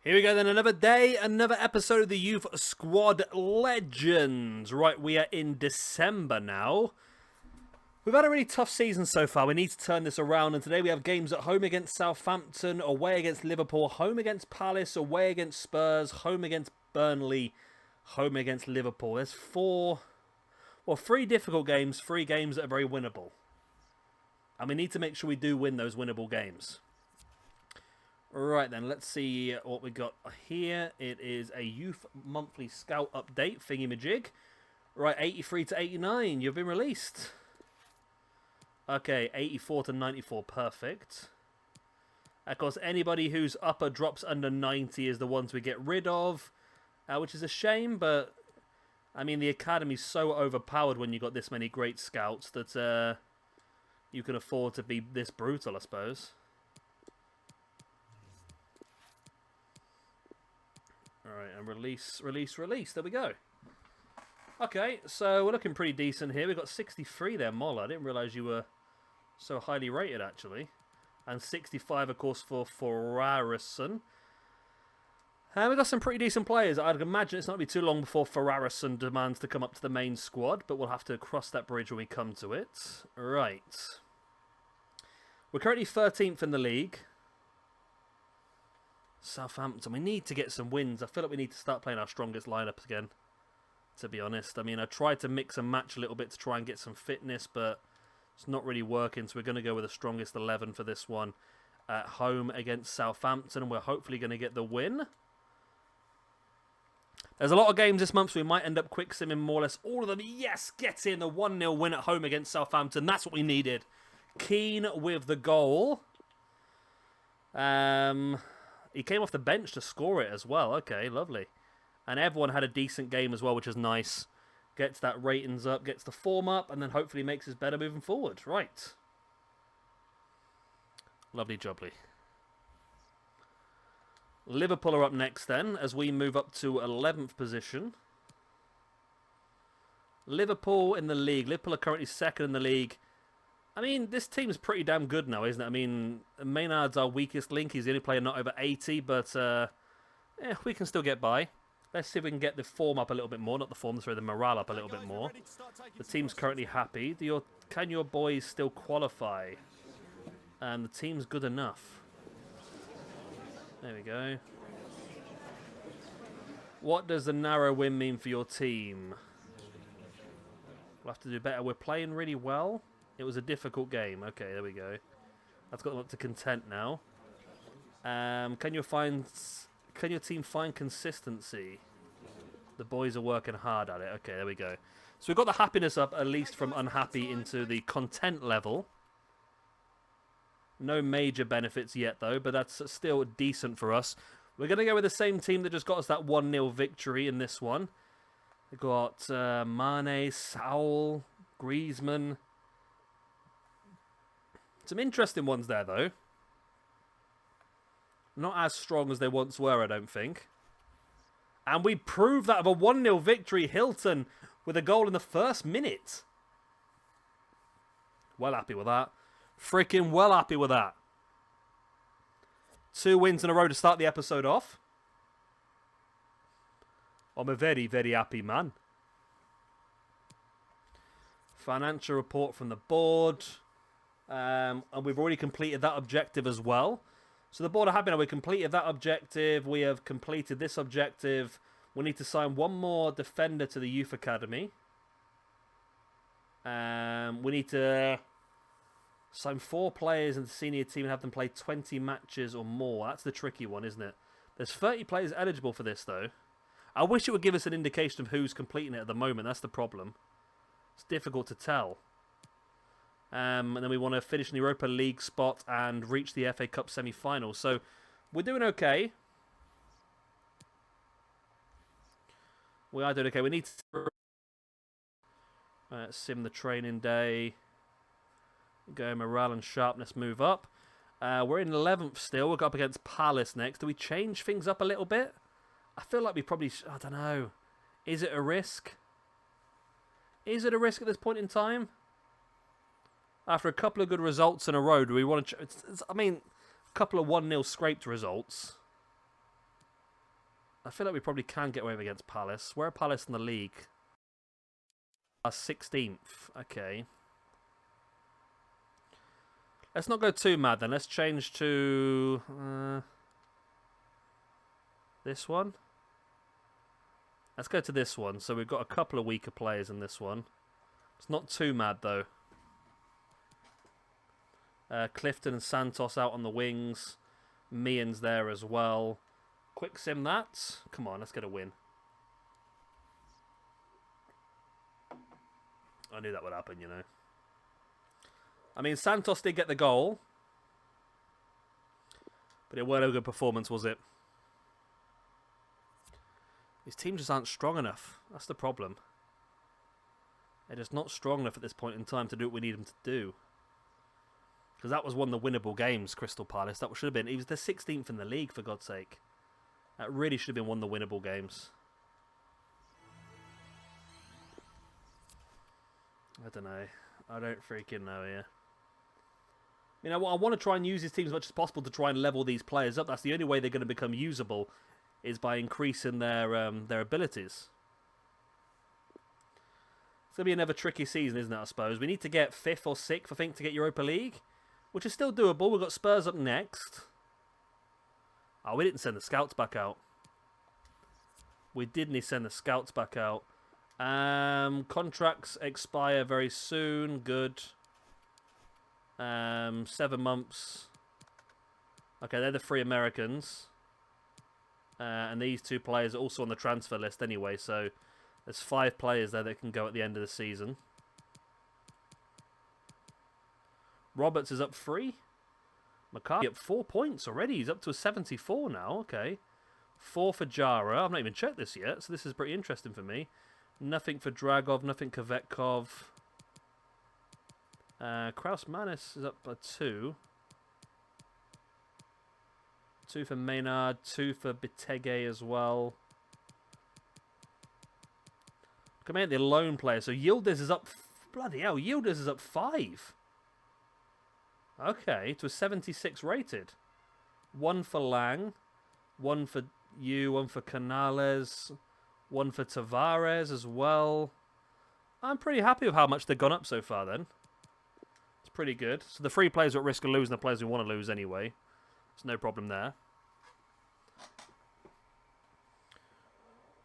Here we go then, another day, another episode of the Youth Squad Legends. Right, we are in December now. We've had a really tough season so far. We need to turn this around, and today we have games at home against Southampton, away against Liverpool, home against Palace, away against Spurs, home against Burnley, home against Liverpool. There's three difficult games, 3 games that are very winnable. And we need to make sure we do win those winnable games. Right then, let's see what we got here. It is a Youth Monthly Scout update, thingy-majig. Right, 83 to 89, you've been released. Okay, 84 to 94, perfect. Of course, anybody whose upper drops under 90 is the ones we get rid of, which is a shame, but, I mean, the Academy's so overpowered when you've got this many great scouts that you can afford to be this brutal, I suppose. Alright, and release. There we go. Okay, so we're looking pretty decent here. We've got 63 there, Mola. I didn't realise you were so highly rated, actually. And 65, of course, for Ferrarison. And we've got some pretty decent players. I'd imagine it's not going to be too long before Ferrarison demands to come up to the main squad, but we'll have to cross that bridge when we come to it. Right. We're currently 13th in the league. Southampton, we need to get some wins. I feel like we need to start playing our strongest lineup again, to be honest. I mean, I tried to mix and match a little bit to try and get some fitness, but it's not really working, so we're going to go with the strongest 11 for this one. At home against Southampton, we're hopefully going to get the win. There's a lot of games this month, so we might end up quick simming more or less all of them. Yes, get in the 1-0 win at home against Southampton. That's what we needed. Keane with the goal. He came off the bench to score it as well. Okay, lovely. And everyone had a decent game as well, which is nice. Gets that ratings up, gets the form up, and then hopefully makes us better moving forward. Right. Lovely jubbly. Liverpool are up next then, as we move up to 11th position. Liverpool in the league. Liverpool are currently 2nd in the league. I mean, this team's pretty damn good now, isn't it? I mean, Maynard's our weakest link. He's the only player not over 80, but we can still get by. Let's see if we can get the form up a little bit more. Not the form, sorry, the morale up a little bit more. The team's currently happy. Can your boys still qualify? And the team's good enough. There we go. What does the narrow win mean for your team? We'll have to do better. We're playing really well. It was a difficult game. Okay, there we go. That's got them up to content now. Can your team find consistency? The boys are working hard at it. Okay, there we go. So we've got the happiness up at least from unhappy into the content level. No major benefits yet though, but that's still decent for us. We're going to go with the same team that just got us that 1-0 victory in this one. We've got Mane, Saul, Griezmann. Some interesting ones there, though. Not as strong as they once were, I don't think. And we proved that of a 1-0 victory. Hilton with a goal in the first minute. Well happy with that. Freaking well happy with that. 2 wins in a row to start the episode off. I'm a very, very happy man. Financial report from the board. And we've already completed that objective as well. So the board are happy now. We completed that objective. We have completed this objective. We need to sign 1 more defender to the Youth Academy. We need to sign 4 players in the senior team and have them play 20 matches or more. That's the tricky one, isn't it? There's 30 players eligible for this, though. I wish it would give us an indication of who's completing it at the moment. That's the problem. It's difficult to tell. And then we want to finish in the Europa League spot and reach the FA Cup semi-final. So we're doing okay. We are doing okay. We need to sim the training day. Go morale and sharpness move up. We're in 11th still. We'll go up against Palace next. Do we change things up a little bit? I feel like we probably... I don't know. Is it a risk? Is it a risk at this point in time? After a couple of good results in a row, do we want to... I mean, a couple of 1-0 scraped results. I feel like we probably can get away with against Palace. Where are Palace in the league? 16th. Okay. Let's not go too mad then. Let's change to this one. Let's go to this one. So we've got a couple of weaker players in this one. It's not too mad though. Clifton and Santos out on the wings. Meehan's there as well. Quick sim that. Come on, let's get a win. I knew that would happen, you know. I mean, Santos did get the goal. But it weren't a good performance, was it? These teams just aren't strong enough. That's the problem. They're just not strong enough at this point in time to do what we need them to do. Because that was one of the winnable games, Crystal Palace. That should have been. He was the 16th in the league, for God's sake. That really should have been one of the winnable games. I don't know. I don't freaking know here. You know what? I want to try and use these teams as much as possible to try and level these players up. That's the only way they're going to become usable, is by increasing their abilities. It's going to be another tricky season, isn't it, I suppose? We need to get 5th or 6th, I think, to get Europa League, which is still doable. We've got Spurs up next. Oh, we didn't send the scouts back out. We didn't send the scouts back out. Contracts expire very soon. Good. 7 months. Okay, they're the 3 Americans. And these 2 players are also on the transfer list anyway, so there's 5 players there that can go at the end of the season. Roberts is up 3. McCarthy up 4 points already. He's up to a 74 now. Okay. 4 for Jara. I've not even checked this yet, so this is pretty interesting for me. Nothing for Dragov, nothing Kovetkov. Kraus Manis is up by 2. 2 for Maynard, 2 for Bitege as well. Come in, the lone player. So Yildiz is up. Bloody hell, Yildiz is up 5. Okay, to a 76 rated. 1 for Lang, 1 for you, 1 for Canales, 1 for Tavares as well. I'm pretty happy with how much they've gone up so far then. It's pretty good. So the 3 players are at risk of losing the players we want to lose anyway. There's no problem there.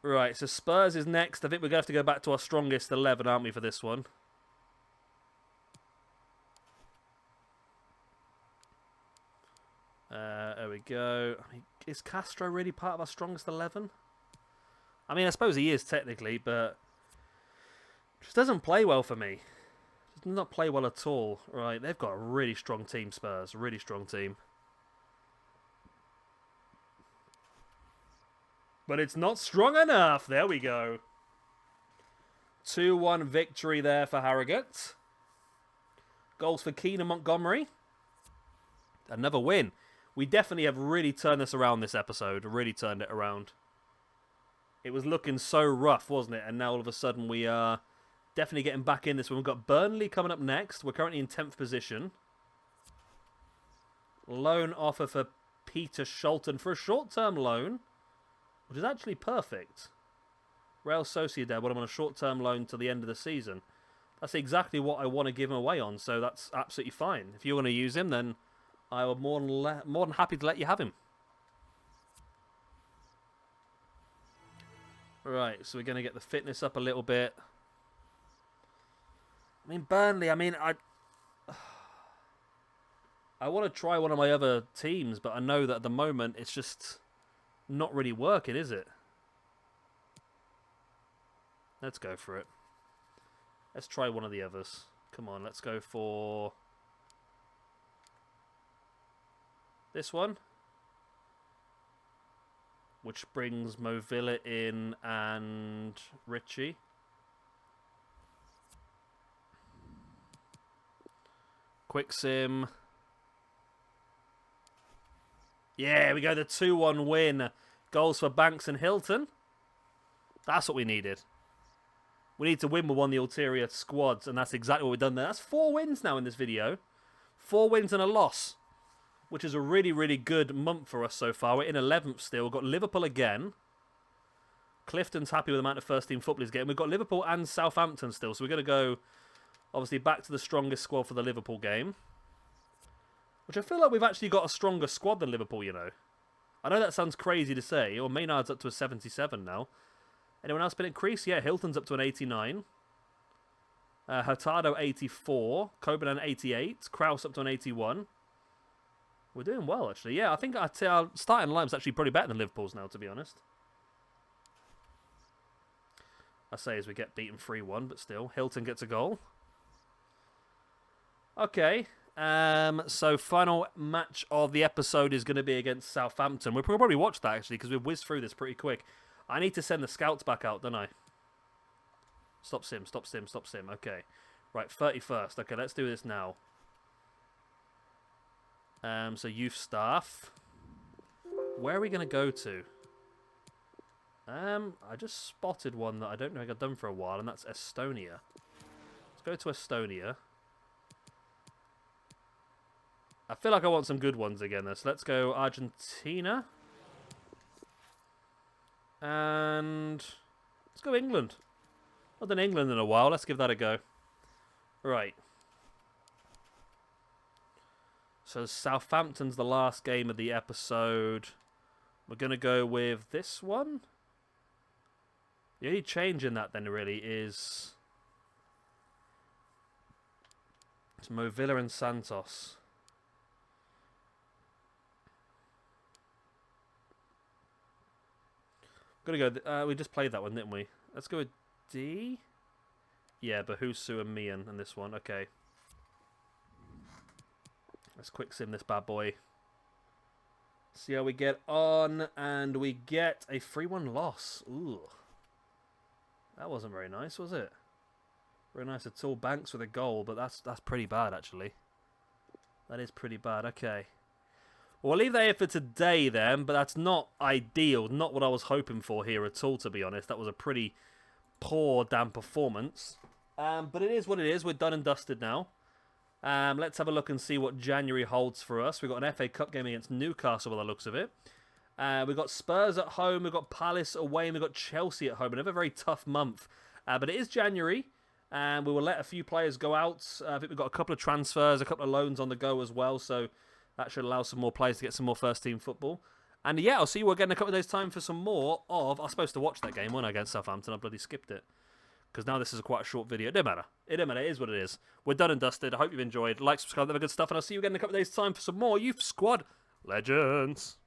Right, so Spurs is next. I think we're going to have to go back to our strongest 11, aren't we, for this one? There we go. I mean, is Castro really part of our strongest 11? I mean, I suppose he is technically, but just doesn't play well for me. Does not play well at all. Right, they've got a really strong team, Spurs. A really strong team. But it's not strong enough. There we go. 2-1 victory there for Harrogate. Goals for Keane and Montgomery. Another win. We definitely have really turned this around this episode. Really turned it around. It was looking so rough, wasn't it? And now all of a sudden we are definitely getting back in this one. We've got Burnley coming up next. We're currently in 10th position. Loan offer for Peter Scholten for a short-term loan, which is actually perfect. Real Sociedad, but I'm on a short-term loan till the end of the season. That's exactly what I want to give him away on, so that's absolutely fine. If you want to use him, then I am more than happy to let you have him. Right, so we're going to get the fitness up a little bit. I mean, Burnley, I want to try one of my other teams, but I know that at the moment it's just not really working, is it? Let's go for it. Let's try one of the others. Come on, let's go for this one. Which brings Mo Villa in and Richie. Quick sim. Yeah, we go the 2-1 win. Goals for Banks and Hilton. That's what we needed. We need to win with one of the ulterior squads, and that's exactly what we've done there. That's 4 wins now in this video. 4 wins and a loss, which is a really, really good month for us so far. We're in 11th still. We've got Liverpool again. Clifton's happy with the amount of first-team football he's getting. We've got Liverpool and Southampton still, so we're going to go, obviously, back to the strongest squad for the Liverpool game. Which I feel like we've actually got a stronger squad than Liverpool, you know. I know that sounds crazy to say. Or Maynard's up to a 77 now. Anyone else been increased? Yeah, Hilton's up to an 89. Hurtado 84. Coburn 88. Kraus up to an 81. We're doing well, actually. Yeah, I think our starting line's actually pretty better than Liverpool's now, to be honest. I say as we get beaten 3-1, but still. Hilton gets a goal. Okay. So final match of the episode is going to be against Southampton. We'll probably watch that, actually, because we've whizzed through this pretty quick. I need to send the scouts back out, don't I? Stop sim, stop sim, stop sim. Okay. Right, 31st. Okay, let's do this now. So youth staff. Where are we going to go to? I just spotted one that I don't think I've done for a while, and that's Estonia. Let's go to Estonia. I feel like I want some good ones again, though. So let's go Argentina. And let's go England. Not done England in a while. Let's give that a go. Right. So Southampton's the last game of the episode. We're going to go with this one. The only change in that then really is it's Movilla and Santos. Gonna go. We just played that one, didn't we? Let's go with D. Yeah, Bahusu and Mian in this one. Okay. Let's quick sim this bad boy. See how we get on, and we get a 3-1 loss. Ooh. That wasn't very nice, was it? Very nice at all. Banks with a goal, but that's pretty bad, actually. That is pretty bad. Okay. Well, we'll leave that here for today, then, but that's not ideal. Not what I was hoping for here at all, to be honest. That was a pretty poor damn performance. But it is what it is. We're done and dusted now. Let's have a look and see what January holds for us. We've got an FA Cup game against Newcastle by the looks of it. We've got Spurs at home, we've got Palace away, and we've got Chelsea at home. Another very tough month. But it is January, and we will let a few players go out. I think we've got a couple of transfers, a couple of loans on the go as well, so that should allow some more players to get some more first-team football. And yeah, I'll see you again in a couple of days' time for some more of... I was supposed to watch that game, wasn't I, against Southampton? I bloody skipped it. Because now this is quite a short video. It doesn't matter. It doesn't matter. It is what it is. We're done and dusted. I hope you've enjoyed. Like, subscribe, have a good stuff, and I'll see you again in a couple of days' time for some more Youth Squad Legends.